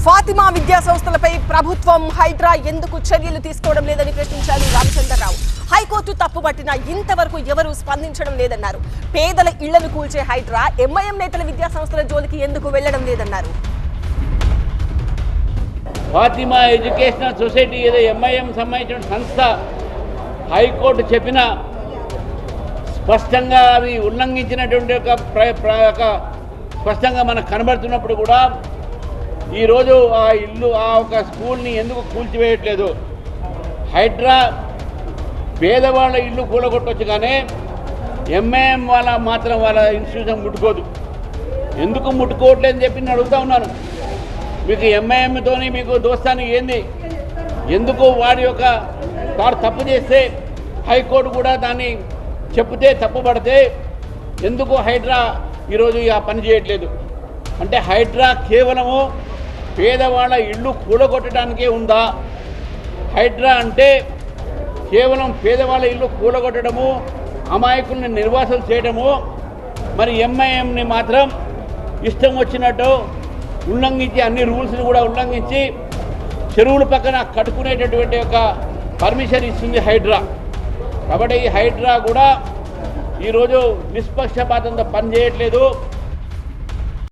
ఫాతిమా విద్యా సంస్థలపై ప్రభుత్వం హైడ్రా ఎందుకు చర్యలు తీసుకోవడం లేదని ప్రశ్నించారు రామచంద్రరావు. హైకోర్టు తప్పుపట్టినా ఇంతవరకు ఎవరూ స్పందించడం లేదన్నారు. పేదల ఇళ్లను కూల్చే హైడ్రా ఎంఐఎం నేతల విద్యా సంస్థల జోలికి ఎందుకు వెళ్లడం లేదన్నారు. ఫాతిమా ఎడ్యుకేషనల్ సొసైటీ ఏదో ఎంఐఎం సంబంధించిన సంస్థ హైకోర్టు చెప్పిన స్పష్టంగా అవి ఉల్లంఘించినటువంటి ఒక స్పష్టంగా మనకు కనబడుతున్నప్పుడు కూడా ఈరోజు ఆ ఒక స్కూల్ని ఎందుకు కూల్చివేయట్లేదు? హైడ్రా పేదవాళ్ళ ఇల్లు కూలగొట్టవచ్చు, కానీ ఎంఐఎం వాళ్ళ మాత్రం వాళ్ళ ఇన్స్టిట్యూషన్ ముట్టుకోదు. ఎందుకు ముట్టుకోవట్లేదని చెప్పి నేను అడుగుతా ఉన్నాను. మీకు ఎంఐఎంతోని మీకు దోస్తానికి ఏంది? ఎందుకు వాడి వాడు తప్పు చేస్తే హైకోర్టు కూడా దాన్ని చెప్తే తప్పుపడితే ఎందుకు హైడ్రా ఈరోజు ఆ పని చేయట్లేదు? అంటే హైడ్రా కేవలము పేదవాళ్ళ ఇళ్ళు కూలగొట్టడానికే ఉందా? హైడ్రా అంటే కేవలం పేదవాళ్ళ ఇల్లు కూలగొట్టడము, అమాయకుల్ని నిర్వాసం చేయడము, మరి ఎంఐఎంని మాత్రం ఇష్టం వచ్చినట్టు ఉల్లంఘించి అన్ని రూల్స్ని కూడా ఉల్లంఘించి చెరువుల పక్కన కట్టుకునేటటువంటి ఒక పర్మిషన్ ఇస్తుంది హైడ్రా. కాబట్టి ఈ హైడ్రా కూడా ఈరోజు నిష్పక్షపాతంతో పనిచేయట్లేదు.